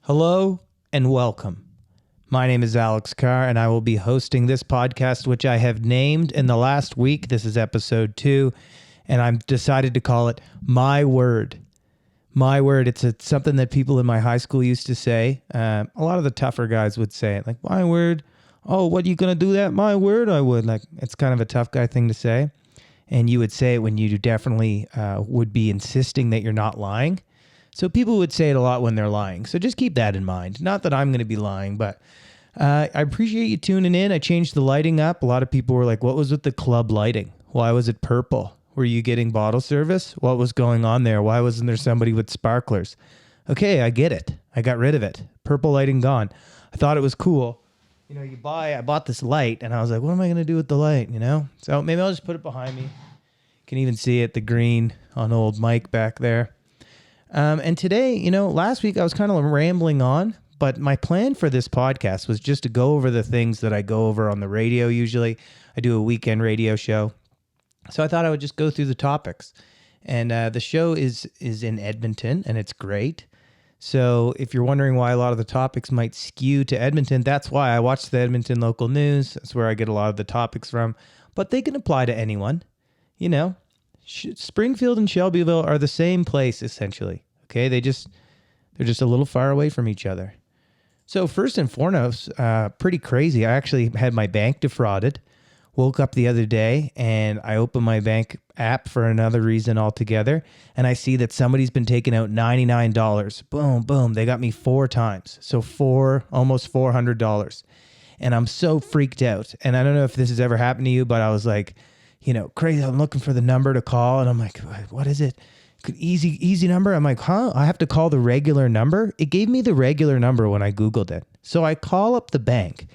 Hello and welcome. My name is Alex Carr, and I will be hosting this podcast, which I have named in the last week. This is episode 2, and I've decided to call it My Word. My Word. It's something that people in my high school used to say. A lot of the tougher guys would say it, like, my word. Oh, what, you gonna do that? My word, I would. Like, it's kind of a tough guy thing to say. And you would say it when you definitely would be insisting that you're not lying. So people would say it a lot when they're lying. So just keep that in mind. Not that I'm going to be lying, but I appreciate you tuning in. I changed the lighting up. A lot of people were like, what was with the club lighting? Why was it purple? Were you getting bottle service? What was going on there? Why wasn't there somebody with sparklers? Okay, I get it. I got rid of it. Purple lighting gone. I thought it was cool. You know, I bought this light and I was like, what am I going to do with the light? You know? So maybe I'll just put it behind me. You can even see it, the green on old Mike back there. And today, last week I was kind of rambling on, but my plan for this podcast was just to go over the things that I go over on the radio usually. I do a weekend radio show. So I thought I would just go through the topics. And the show is in Edmonton, and it's great. So if you're wondering why a lot of the topics might skew to Edmonton, that's why I watch the Edmonton local news. That's where I get a lot of the topics from. But they can apply to anyone, Springfield and Shelbyville are the same place, essentially. Okay, they're just a little far away from each other. So first and foremost, pretty crazy. I actually had my bank defrauded. Woke up the other day and I opened my bank app for another reason altogether, and I see that somebody's been taking out $99. Boom, boom. They got me 4 times. So almost $400. And I'm so freaked out. And I don't know if this has ever happened to you, but I was like, crazy. I'm looking for the number to call, and I'm like, what is it? Easy number. I'm like, huh? I have to call the regular number? It gave me the regular number when I Googled it. So I call up the bank,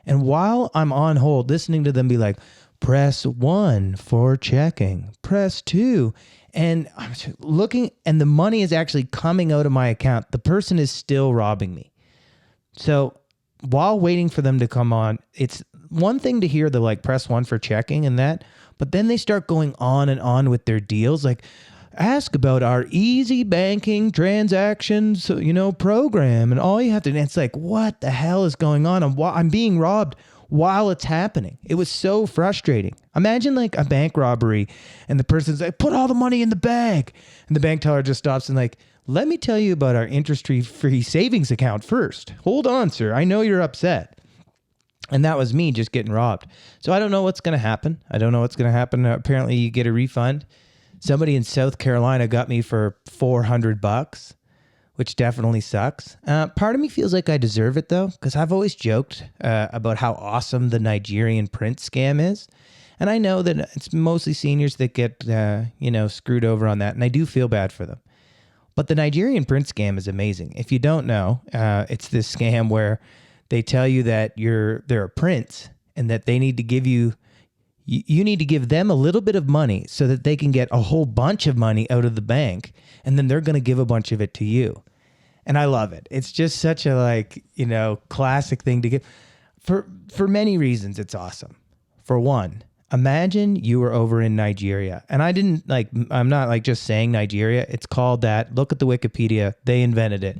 and while I'm on hold, listening to them be like, press 1 for checking, press 2. And I'm looking, and the money is actually coming out of my account. The person is still robbing me. So while waiting for them to come on, it's one thing to hear the press 1 for checking and that, but then they start going on and on with their deals. Like, ask about our easy banking transactions, program. And all you have to, and it's like, what the hell is going on? I'm being robbed while it's happening. It was so frustrating. Imagine a bank robbery and the person's like, put all the money in the bag. And the bank teller just stops and like, let me tell you about our interest-free savings account first. Hold on, sir. I know you're upset. And that was me just getting robbed. So I don't know what's going to happen. Apparently you get a refund. Somebody in South Carolina got me for $400, which definitely sucks. Part of me feels like I deserve it though, because I've always joked about how awesome the Nigerian prince scam is. And I know that it's mostly seniors that get, screwed over on that. And I do feel bad for them. But the Nigerian prince scam is amazing. If you don't know, it's this scam where they tell you that they're a prince and that they need to give you need to give them a little bit of money so that they can get a whole bunch of money out of the bank, and then they're going to give a bunch of it to you. And I love it. It's just such a classic thing to give. For many reasons, it's awesome. For one, imagine you were over in Nigeria, and I'm not just saying Nigeria. It's called that. Look at the Wikipedia. They invented it.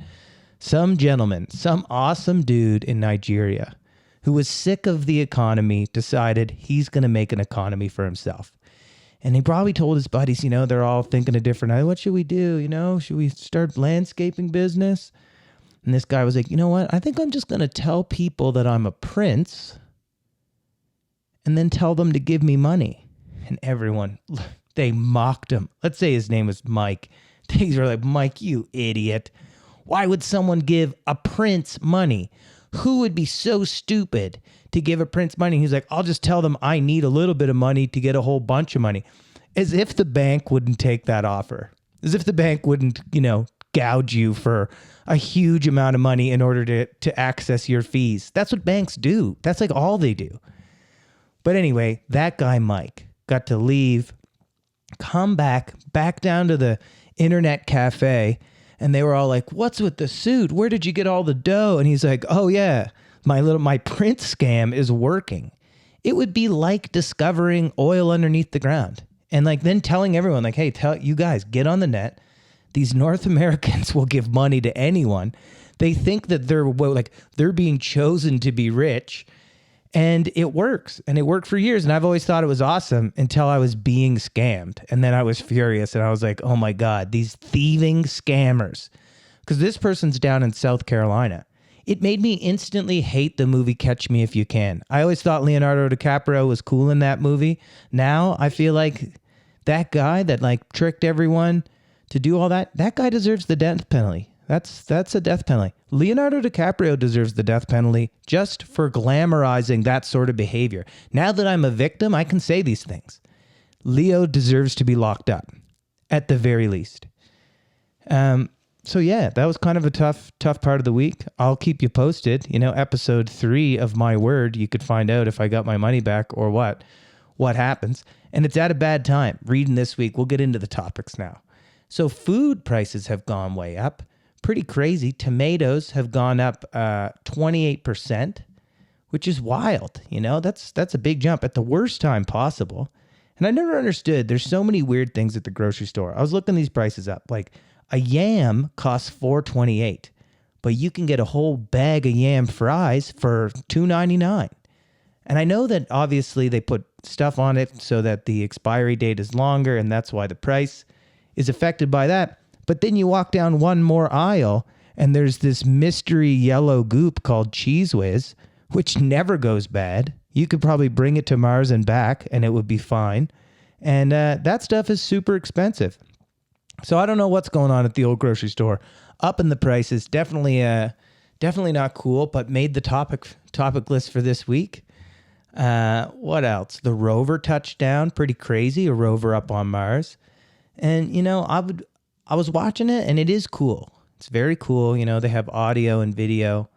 Some gentleman, some awesome dude in Nigeria who was sick of the economy decided he's going to make an economy for himself. And he probably told his buddies, they're all thinking a different, what should we do? Should we start landscaping business? And this guy was like, you know what? I think I'm just going to tell people that I'm a prince and then tell them to give me money. And everyone, they mocked him. Let's say his name was Mike. They were like, Mike, you idiot. Why would someone give a prince money? Who would be so stupid to give a prince money? He's like, I'll just tell them I need a little bit of money to get a whole bunch of money. As if the bank wouldn't take that offer. As if the bank wouldn't, gouge you for a huge amount of money in order to access your fees. That's what banks do. That's all they do. But anyway, that guy, Mike, got to leave, come back down to the internet cafe. And they were all like, what's with the suit? Where did you get all the dough? And he's like, oh yeah, my prince scam is working. It would be like discovering oil underneath the ground. And then telling everyone hey, tell you guys, get on the net. These North Americans will give money to anyone They think that they're being chosen to be rich, and it works. And it worked for years. And I've always thought it was awesome until I was being scammed. And then I was furious and I was like, oh my God, these thieving scammers. Because this person's down in South Carolina. It made me instantly hate the movie Catch Me If You Can. I always thought Leonardo DiCaprio was cool in that movie. Now I feel like that guy that like tricked everyone to do all that, that guy deserves the death penalty. That's a death penalty. Leonardo DiCaprio deserves the death penalty just for glamorizing that sort of behavior. Now that I'm a victim, I can say these things. Leo deserves to be locked up, at the very least. So yeah, that was kind of a tough part of the week. I'll keep you posted. You know, episode 3 of My Word, you could find out if I got my money back or what happens. And it's at a bad time. Reading this week, we'll get into the topics now. So food prices have gone way up. Pretty crazy. Tomatoes have gone up 28%, which is wild. You know, that's a big jump at the worst time possible. And I never understood. There's so many weird things at the grocery store. I was looking these prices up. Like a yam costs $4.28, but you can get a whole bag of yam fries for $2.99. And I know that obviously they put stuff on it so that the expiry date is longer, and that's why the price is affected by that. But then you walk down one more aisle, and there's this mystery yellow goop called Cheese Whiz, which never goes bad. You could probably bring it to Mars and back, and it would be fine. And that stuff is super expensive. So I don't know what's going on at the old grocery store. Up in the prices, definitely not cool, but made the topic list for this week. What else? The rover touchdown, pretty crazy. A rover up on Mars. And, you know, I was watching it, and it is cool. It's very cool. You know, they have audio and video.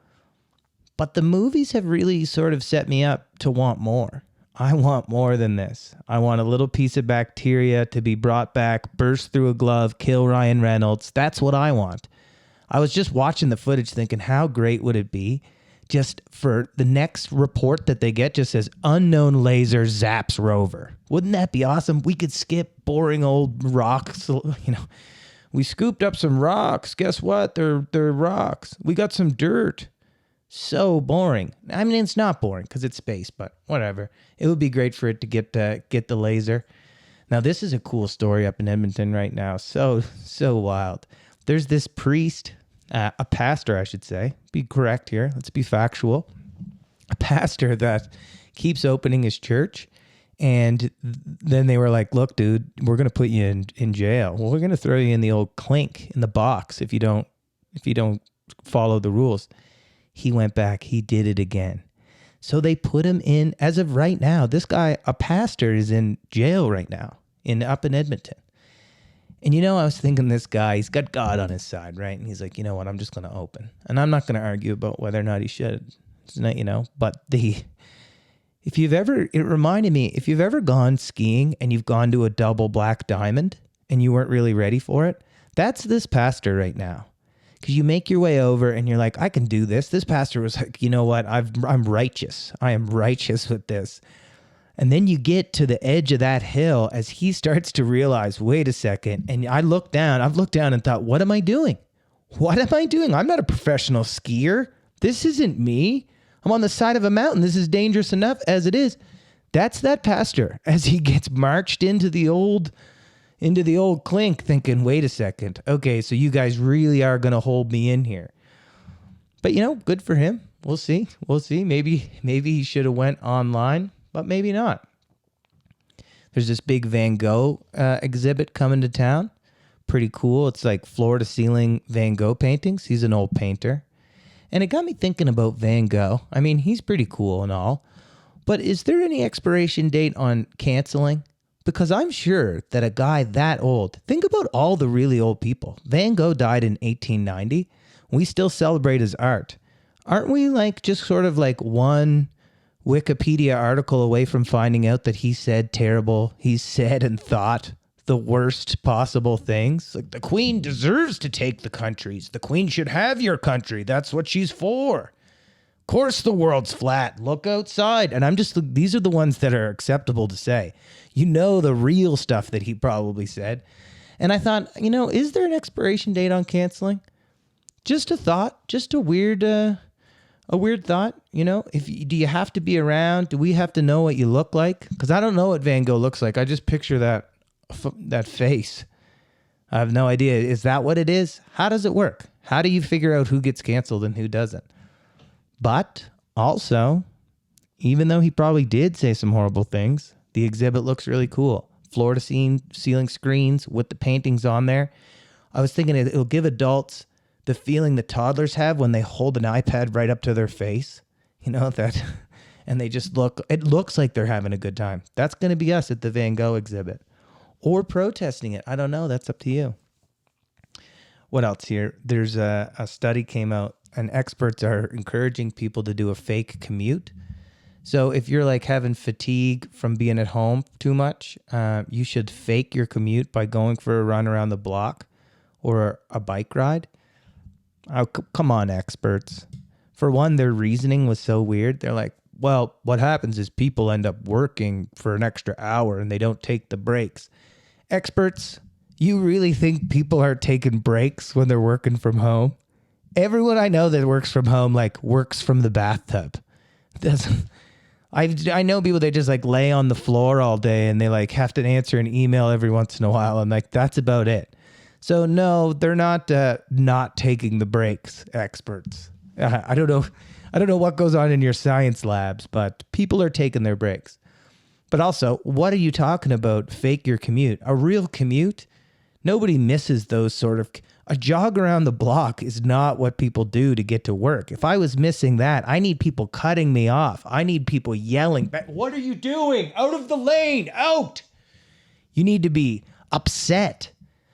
But the movies have really sort of set me up to want more. I want more than this. I want a little piece of bacteria to be brought back, burst through a glove, kill Ryan Reynolds. That's what I want. I was just watching the footage thinking, how great would it be just for the next report that they get just says unknown laser zaps rover. Wouldn't that be awesome? We could skip boring old rocks. You know, we scooped up some rocks. Guess what? They're rocks. We got some dirt. So boring. I mean, it's not boring because it's space, but whatever. It would be great for it to get the laser. Now, this is a cool story up in Edmonton right now. So wild. There's this priest, a pastor, I should say. Be correct here. Let's be factual. A pastor that keeps opening his church. And then they were like, look, dude, we're going to put you in jail. Well, we're going to throw you in the old clink in the box if you don't follow the rules. He went back. He did it again. So they put him in, as of right now, this guy, a pastor, is in jail right now up in Edmonton. And, you know, I was thinking this guy, he's got God on his side, right? And he's like, you know what, I'm just going to open. And I'm not going to argue about whether or not he should. It's not, you know, but it reminded me, if you've ever gone skiing and you've gone to a double black diamond and you weren't really ready for it, that's this pastor right now. Because you make your way over and you're like, I can do this. This pastor was like, you know what? I'm righteous. I am righteous with this. And then you get to the edge of that hill as he starts to realize, wait a second. And I've looked down and thought, what am I doing? What am I doing? I'm not a professional skier. This isn't me. I'm on the side of a mountain. This is dangerous enough as it is. That's that pastor as he gets marched into the old clink thinking, wait a second. Okay, so you guys really are going to hold me in here. But, you know, good for him. We'll see. Maybe he should have went online, but maybe not. There's this big Van Gogh exhibit coming to town. Pretty cool. It's like floor-to-ceiling Van Gogh paintings. He's an old painter. And it got me thinking about Van Gogh. I mean, he's pretty cool and all. But is there any expiration date on canceling? Because I'm sure that a guy that old, think about all the really old people. Van Gogh died in 1890. We still celebrate his art. Aren't we like just sort of like one Wikipedia article away from finding out that he said and thought the worst possible things? Like, the Queen deserves to take the countries. The Queen should have your country. That's what she's for. Of course the world's flat. Look outside. And these are the ones that are acceptable to say. You know, the real stuff that he probably said. And I thought, you know, is there an expiration date on canceling? Just a thought, just a weird thought. Do you have to be around? Do we have to know what you look like? Because I don't know what Van Gogh looks like. I just picture that face. I have no idea. Is that what it is? How does it work? How do you figure out who gets canceled and who doesn't? But also, even though he probably did say some horrible things, the exhibit looks really cool. Floor to ceiling screens with the paintings on there. I was thinking it'll give adults the feeling that toddlers have when they hold an iPad right up to their face, and they just it looks like they're having a good time. That's going to be us at the Van Gogh exhibit, or protesting it. I don't know. That's up to you. What else here? There's a study came out, and experts are encouraging people to do a fake commute. So if you're like having fatigue from being at home too much, you should fake your commute by going for a run around the block or a bike ride. Oh, come on, experts. For one, their reasoning was so weird. They're like, well, what happens is people end up working for an extra hour and they don't take the breaks. Experts, you really think people are taking breaks when they're working from home? Everyone I know that works from home, works from the bathtub. I know people that just lay on the floor all day and they have to answer an email every once in a while. And that's about it. So no, they're not taking the breaks, experts. I don't know what goes on in your science labs, but people are taking their breaks. But also, what are you talking about? Fake your commute. A real commute? Nobody misses those sort of... A jog around the block is not what people do to get to work. If I was missing that, I need people cutting me off. I need people yelling back, what are you doing? Out of the lane, out! You need to be upset.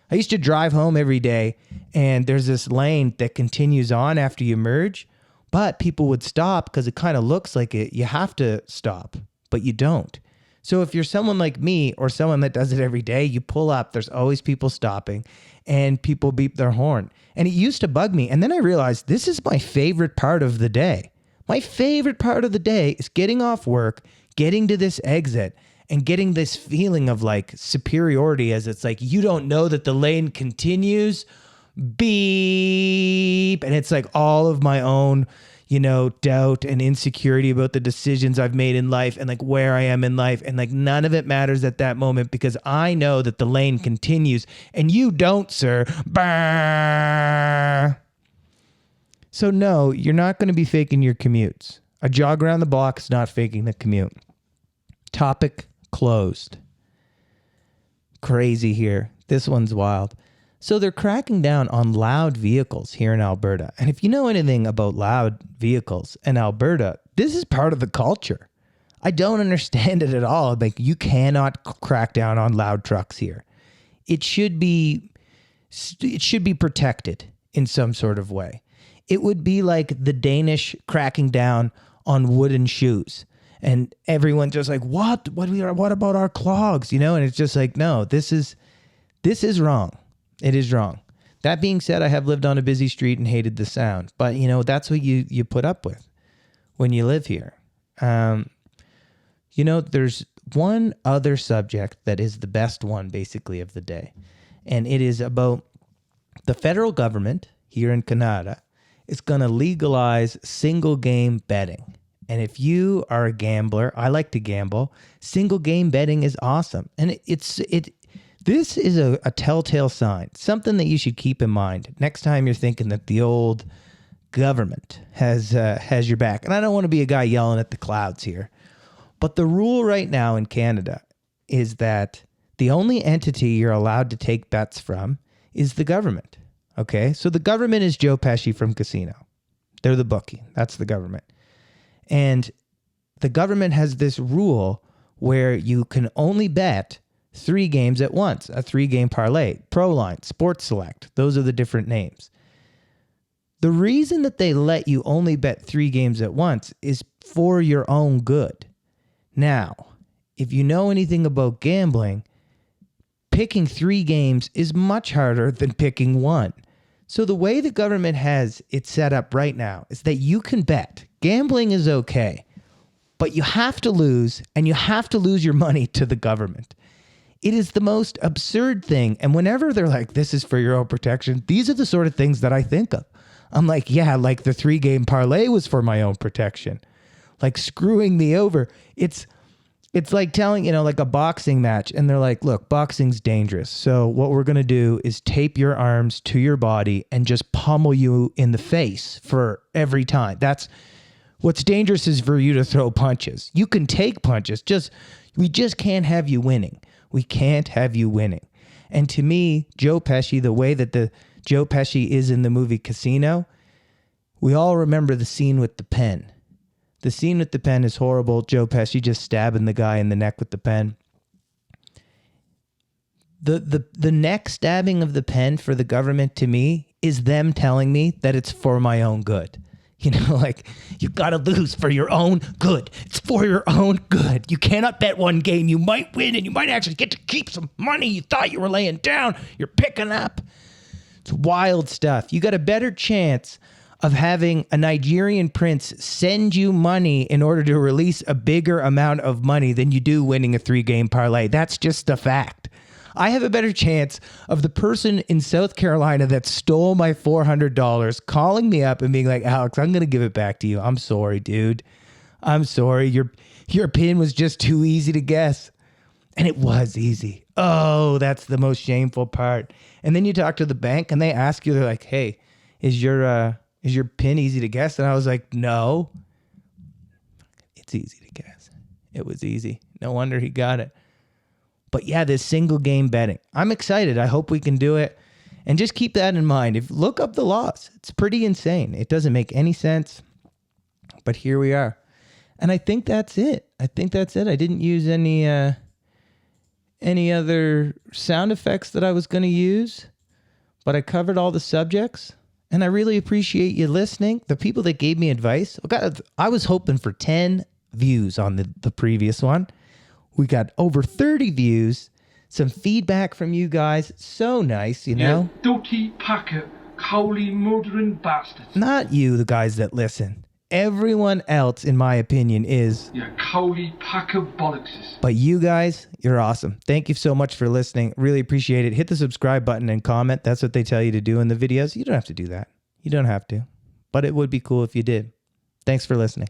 I used to drive home every day, and there's this lane that continues on after you merge, but people would stop because it kind of looks like you have to stop, but you don't. So if you're someone like me or someone that does it every day, you pull up, there's always people stopping, and people beep their horn. And it used to bug me, and then I realized this is my favorite part of the day. My favorite part of the day is getting off work, getting to this exit, and getting this feeling of superiority as it's you don't know that the lane continues, beep. And it's all of my own, doubt and insecurity about the decisions I've made in life and where I am in life. And none of it matters at that moment because I know that the lane continues and you don't, sir. Bah! So no, you're not going to be faking your commutes. A jog around the block is not faking the commute. Topic closed. Crazy here. This one's wild. So they're cracking down on loud vehicles here in Alberta. And if you know anything about loud vehicles in Alberta, this is part of the culture. I don't understand it at all. You cannot crack down on loud trucks here. It should be protected in some sort of way. It would be like the Danish cracking down on wooden shoes. And everyone's just what about our clogs? And it's just no, this is wrong. It is wrong. That being said, I have lived on a busy street and hated the sound, but that's what you put up with when you live here. There's one other subject that is the best one basically of the day. And it is about the federal government here in Canada is going to legalize single game betting. And if you are a gambler, I like to gamble, single game betting is awesome. And this is a telltale sign, something that you should keep in mind next time you're thinking that the old government has your back. And I don't want to be a guy yelling at the clouds here, but the rule right now in Canada is that the only entity you're allowed to take bets from is the government. Okay, so the government is Joe Pesci from Casino. They're the bookie. That's the government. And the government has this rule where you can only bet 3 games at once, a 3-game parlay, ProLine, Sports Select. Those are the different names. The reason that they let you only bet 3 games at once is for your own good. Now, if you know anything about gambling, picking 3 games is much harder than picking 1. So the way the government has it set up right now is that you can bet. Gambling is okay, but you have to lose, and you have to lose your money to the government. It is the most absurd thing. And whenever they're like, this is for your own protection, these are the sort of things that I think of. I'm like, yeah, like the 3-game parlay was for my own protection. Like screwing me over. It's like telling, like a boxing match. And they're like, look, boxing's dangerous. So what we're going to do is tape your arms to your body and just pummel you in the face for every time. That's what's dangerous, is for you to throw punches. You can take punches. We just can't have you winning. We can't have you winning. And to me, Joe Pesci, the way that the Joe Pesci is in the movie Casino, we all remember the scene with the pen. The scene with the pen is horrible. Joe Pesci just stabbing the guy in the neck with the pen. The neck stabbing of the pen for the government, to me, is them telling me that it's for my own good. Like, you got to lose for your own good. It's for your own good. You cannot bet one game. You might win, and you might actually get to keep some money you thought you were laying down. You're picking up. It's wild stuff. You got a better chance of having a Nigerian prince send you money in order to release a bigger amount of money than you do winning a 3-game parlay. That's just a fact. I have a better chance of the person in South Carolina that stole my $400 calling me up and being like, Alex, I'm going to give it back to you. I'm sorry, dude. I'm sorry. Your pin was just too easy to guess. And it was easy. Oh, that's the most shameful part. And then you talk to the bank and they ask you, they're like, hey, is your pin easy to guess? And I was like, no, it's easy to guess. It was easy. No wonder he got it. But yeah, this single game betting, I'm excited. I hope we can do it. And just keep that in mind. Look up the laws. It's pretty insane. It doesn't make any sense. But here we are. And I think that's it. I didn't use any other sound effects that I was going to use. But I covered all the subjects. And I really appreciate you listening. The people that gave me advice. I was hoping for 10 views on the previous one. We got over 30 views. Some feedback from you guys. So nice, You dirty pack of cowley murdering bastards. Not you, the guys that listen. Everyone else, in my opinion, is... You cowley pack of bollockses. But you guys, you're awesome. Thank you so much for listening. Really appreciate it. Hit the subscribe button and comment. That's what they tell you to do in the videos. You don't have to do that. You don't have to. But it would be cool if you did. Thanks for listening.